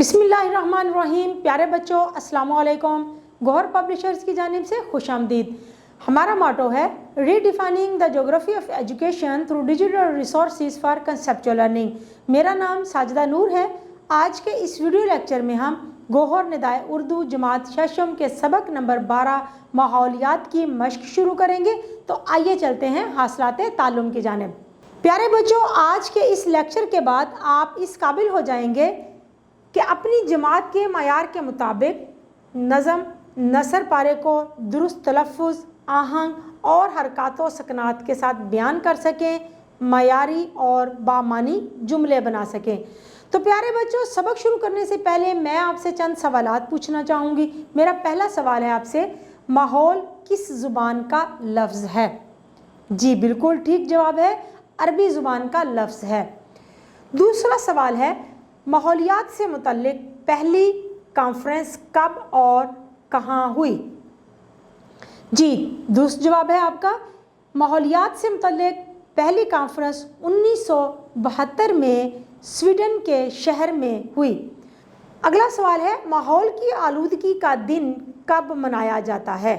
बिस्मिल्लाहिर्रहमानिर्रहीम। प्यारे बच्चों, अस्सलाम वालेकुम। गौहर पब्लिशर्स की जानिब से खुशामदीद। हमारा मोटो है redefining the geography of education through digital resources for conceptual learning. मेरा नाम साजिदा नूर है। आज के इस वीडियो लेक्चर में हम गौहर निदाए उर्दू जमात शशम के सबक नंबर 12 माहौलियात की मश्क शुरू करेंगे। तो आइए चलते हैं हासिलाते ताल्लुम की जानिब। प्यारे बच्चों, आज के इस लेक्चर के बाद आप इस काबिल हो जाएंगे कि अपनी जमात के मयार के मुताबिक नज़म नसर पारे को दुरुस्त तलफ़ुज़, आहंग और हरकत व सकनात के साथ बयान कर सकें, मयारी और बामानी जुमले बना सकें। तो प्यारे बच्चों, सबक शुरू करने से पहले मैं आपसे चंद सवालात पूछना चाहूँगी। मेरा पहला सवाल है आपसे, माहौल किस ज़ुबान का लफ्ज़ है? जी बिल्कुल ठीक जवाब है, अरबी ज़ुबान का लफ्ज़ है। दूसरा सवाल है, माहौलियात से मुतल्लिक पहली कॉन्फ्रेंस कब और कहाँ हुई? जी दुरुस्त जवाब है आपका, माहौलियात से मुतल्लिक पहली कॉन्फ्रेंस 1972 में स्वीडन के शहर में हुई। अगला सवाल है, माहौल की आलूदगी का दिन कब मनाया जाता है?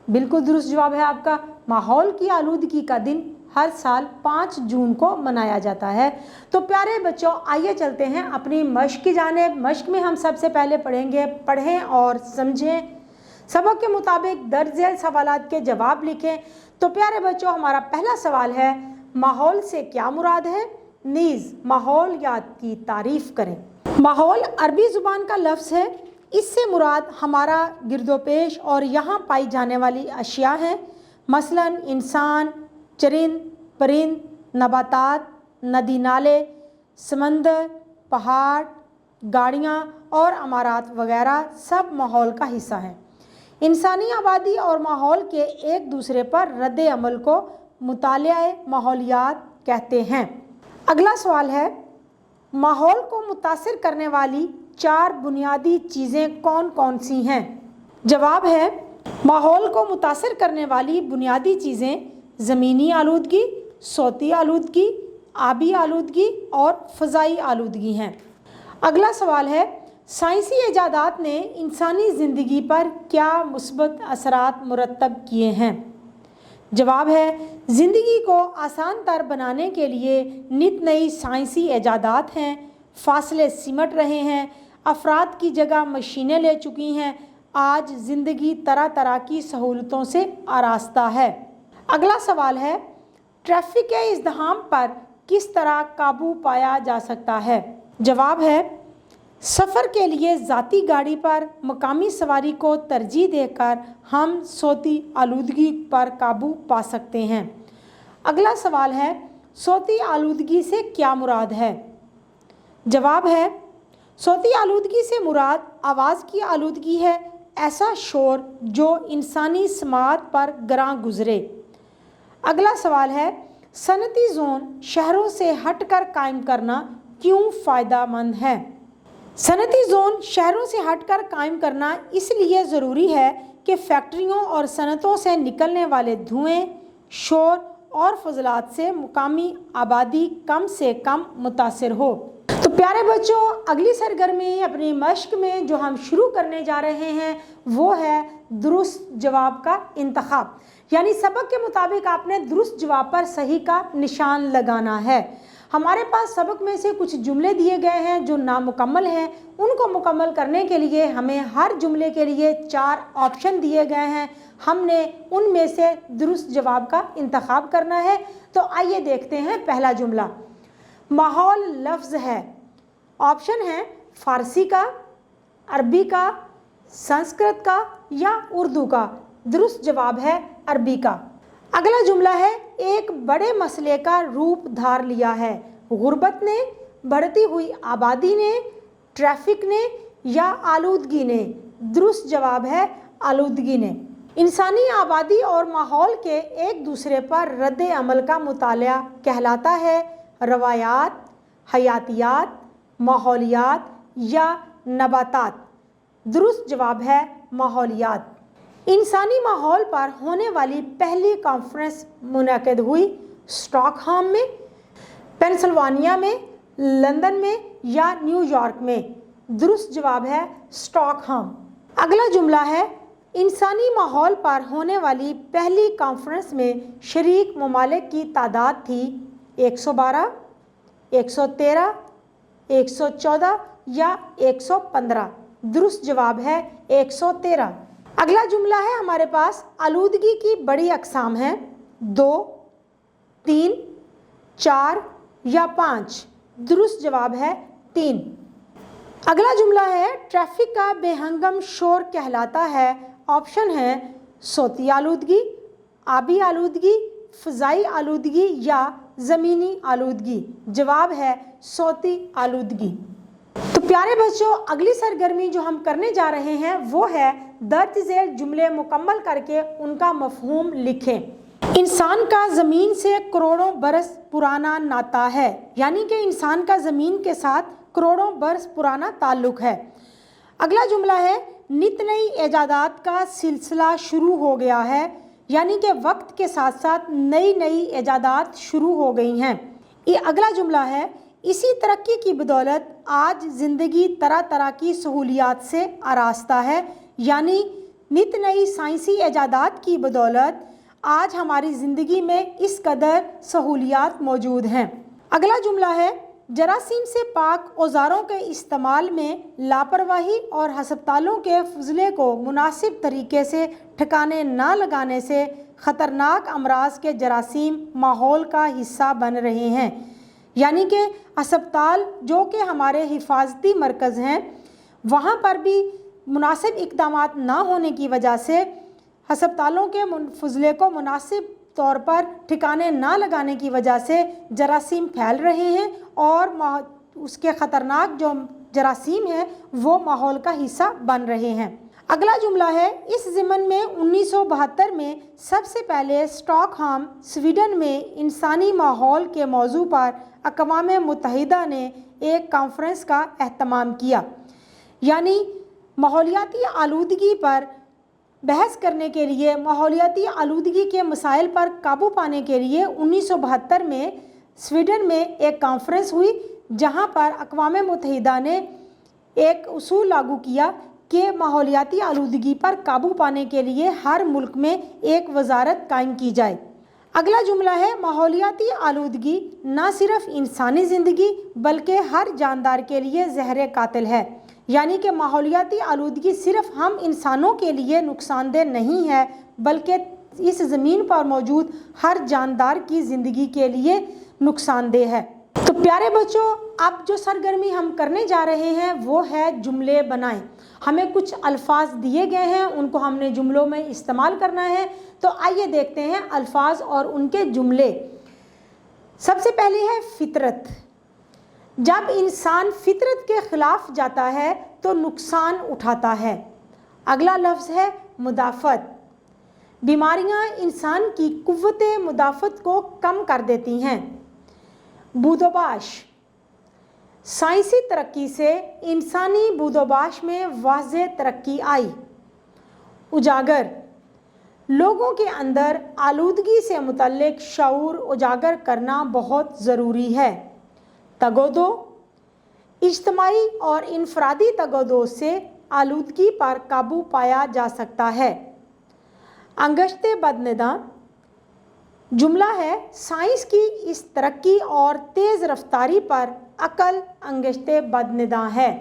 बिल्कुल दुरुस्त जवाब है आपका, माहौल की आलूदगी का दिन हर साल 5 जून को मनाया जाता है। तो प्यारे बच्चों, आइए चलते हैं अपनी मश्क की जानिब। मश्क में हम सबसे पहले पढ़ेंगे पढ़ें और समझें, सबक के मुताबिक दर्ज झेल सवालात के जवाब लिखें। तो प्यारे बच्चों, हमारा पहला सवाल है, माहौल से क्या मुराद है? नीज़ माहौलियात की तारीफ़ करें। माहौल अरबी ज़ुबान का लफ्ज़ है। इससे मुराद हमारा गिरदोपेश और यहाँ पाई जाने वाली अशिया हैं, मसलन इंसान, चरिंद, परिंद, नबातात, नदी नाले, समंदर, पहाड़, गाड़ियाँ और अमारात वगैरह सब माहौल का हिस्सा हैं। इंसानी आबादी और माहौल के एक दूसरे पर रद्द अमल को मुतालिया माहौलियात कहते हैं। अगला सवाल है, माहौल को मुतासिर करने वाली 4 बुनियादी चीज़ें कौन कौन सी हैं? जवाब है, माहौल को मुतासिर करने वाली बुनियादी चीज़ें ज़मीनी आलूदगी, सौती आलूदगी, आबी आलूदगी और फ़ज़ाई आलूदगी हैं। अगला सवाल है, साइंसी इजादात ने इंसानी ज़िंदगी पर क्या मुस्बत असरात मुरतब किए हैं? जवाब है, ज़िंदगी को आसान तर बनाने के लिए नित नई साइंसी इजादात हैं, फासले सिमट रहे हैं, अफराद की जगह मशीनें ले चुकी हैं, आज ज़िंदगी तरह तरह की सहूलतों से आरास्ता है। अगला सवाल है, ट्रैफिक के इज़्दिहाम पर किस तरह काबू पाया जा सकता है? जवाब है, सफ़र के लिए ज़ाती गाड़ी पर मकामी सवारी को तरजीह देकर हम सौती आलूदगी पर काबू पा सकते हैं। अगला सवाल है, सौती आलूदगी से क्या मुराद है? जवाब है, सौती आलूदगी से मुराद आवाज़ की आलूदगी है, ऐसा शोर जो इंसानी समाअत पर गरां गुज़रे। अगला सवाल है, सनती जोन शहरों से हटकर कायम करना क्यों फ़ायदेमंद है? सनती जोन शहरों से हटकर कायम करना इसलिए ज़रूरी है कि फैक्ट्रियों और सनतों से निकलने वाले धुएं, शोर और फजलात से मुकामी आबादी कम से कम मुतासिर हो। तो प्यारे बच्चों, अगली सरगर्मी अपनी मश्क में जो हम शुरू करने जा रहे हैं वो है दुरुस्त जवाब का इंतखाब। यानी सबक के मुताबिक आपने दुरुस्त जवाब पर सही का निशान लगाना है। हमारे पास सबक में से कुछ जुमले दिए गए हैं जो नामुकम्मल हैं। उनको मुकम्मल करने के लिए हमें हर जुमले के लिए 4 ऑप्शन दिए गए हैं। हमने उनमें से दुरुस्त जवाब का इंतखाब करना है। तो आइए देखते हैं पहला जुमला। माहौल लफ्ज़ है, ऑप्शन है फ़ारसी का, अरबी का, संस्कृत का या उर्दू का। दुरुस्त जवाब है अरबी का। अगला जुमला है, एक बड़े मसले का रूप धार लिया है, गुर्बत ने, बढ़ती हुई आबादी ने, ट्रैफिक ने या आलूदगी ने। दुरुस्त जवाब है आलूदगी ने। इंसानी आबादी और माहौल के एक दूसरे पर रद्द अमल का मुतालिया कहलाता है रवायात, हयातियात, माहौलियात या नबातात। दुरुस्त जवाब है माहौलियात। इंसानी माहौल पर होने वाली पहली कॉन्फ्रेंस मुनक़िद हुई स्टॉकहोम में, पेंसिल्वानिया में, लंदन में या न्यूयॉर्क में। दुरुस्त जवाब है स्टॉकहोम। अगला जुमला है इंसानी माहौल पर होने वाली पहली कॉन्फ्रेंस में शरीक ममालिक की तादाद थी 112, 113, 114 या 115। दुरुस्त जवाब है 113। अगला जुमला है हमारे पास आलूदगी की बड़ी अकसाम हैं 2, 3, 4 या 5। दुरुस्त जवाब है 3। अगला जुमला है ट्रैफिक का बेहंगम शोर कहलाता है। ऑप्शन है सोती आलूदगी, आबी आलूदगी, फ़ज़ाई आलूदगी या ज़मीनी आलूदगी। जवाब है सोती आलूदगी। तो प्यारे बच्चों, अगली सरगर्मी जो हम करने जा रहे हैं वो है दर्ज झेल जुमले मुकम्मल करके उनका मफ़हूम लिखें। इंसान का ज़मीन से करोड़ों बरस पुराना नाता है, यानी कि इंसान का ज़मीन के साथ करोड़ों बरस पुराना ताल्लुक़ है। अगला जुमला है नित नई ईजादात का सिलसिला शुरू हो गया है, यानी कि वक्त के साथ साथ नई नई ईजादात शुरू हो गई हैं। ये अगला जुमला है इसी तरक्की की बदौलत आज ज़िंदगी तरह तरह की सहूलियात से आरास्ता है, यानी नित नई साइंसी ईजादात की बदौलत आज हमारी ज़िंदगी में इस कदर सहूलियात मौजूद हैं। अगला जुमला है जरासीम से पाक औज़ारों के इस्तेमाल में लापरवाही और हस्पतालों के फजले को मुनासिब तरीके से ठिकाने ना लगाने से ख़तरनाक अमराज के जरासीम माहौल का हिस्सा बन रहे हैं, यानी कि अस्पताल जो कि हमारे हिफाजती मरकज़ हैं वहाँ पर भी मुनासिब इक़दामात ना होने की वजह से अस्पतालों के फजले को मुनासिब तौर पर ठिकाने ना लगाने की वजह से जरासीम फैल रहे हैं और उसके ख़तरनाक जो जरासीम है वो माहौल का हिस्सा बन रहे हैं। अगला जुमला है इस ज़िमन में 1972 में सबसे पहले स्टॉकहोम स्वीडन में इंसानी माहौल के मौजू पर अक़वाम मुत्तहिदा ने एक कॉन्फ्रेंस का एहतमाम किया, यानी माहौलियाती आलूदगी पर बहस करने के लिए, माहौलियाती आलूदगी के मसाइल पर काबू पाने के लिए 1972 में स्वीडन में एक कॉन्फ्रेंस हुई, जहां पर अक़वाम मुत्तहिदा ने एक उसूल लागू किया कि माहौलियाती आलूदगी पर काबू पाने के लिए हर मुल्क में एक वजारत कायम की जाए। अगला जुमला है माहौलियाती आलूदगी न सिर्फ इंसानी ज़िंदगी बल्कि हर जानदार के लिए ज़हर कातिल है, यानी कि माहौलियाती आलूदगी सिर्फ हम इंसानों के लिए नुकसानदेह नहीं है बल्कि इस ज़मीन पर मौजूद हर जानदार की ज़िंदगी के लिए नुकसानदेह है। तो प्यारे बच्चों, अब जो सरगर्मी हम करने जा रहे हैं वो है जुमले बनाएं। हमें कुछ अल्फाज दिए गए हैं, उनको हमने जुमलों में इस्तेमाल करना है। तो आइए देखते हैं अल्फाज और उनके जुमले। सबसे पहले है फितरत। जब इंसान फितरत के ख़िलाफ़ जाता है तो नुकसान उठाता है। अगला लफ्ज़ है मुदाफ़त। बीमारियां इंसान की कुव्वत मुदाफ़त को कम कर देती हैं। बूदोबाश। साइंसी तरक्की से इंसानी बूदोबाश में वाज़ेह तरक्की आई। उजागर। लोगों के अंदर आलूदगी से मुतल्लिक़ शऊर उजागर करना बहुत ज़रूरी है। तगोदो। इज्तिमाई और इनफरादी तगोदो से आलूदगी पर काबू पाया जा सकता है। अंगश्ते बदनिगाह। जुमला है साइंस की इस तरक्की और तेज़ रफ्तारी पर अकल अंगश्ते बदनिगाह है।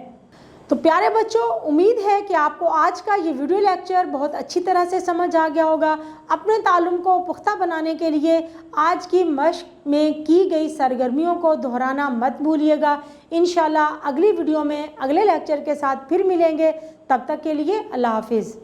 तो प्यारे बच्चों, उम्मीद है कि आपको आज का ये वीडियो लेक्चर बहुत अच्छी तरह से समझ आ गया होगा। अपने ताल्लुम को पुख्ता बनाने के लिए आज की मश्क में की गई सरगर्मियों को दोहराना मत भूलिएगा। इंशाल्लाह अगली वीडियो में अगले लेक्चर के साथ फिर मिलेंगे। तब तक के लिए अल्लाह हाफिज़।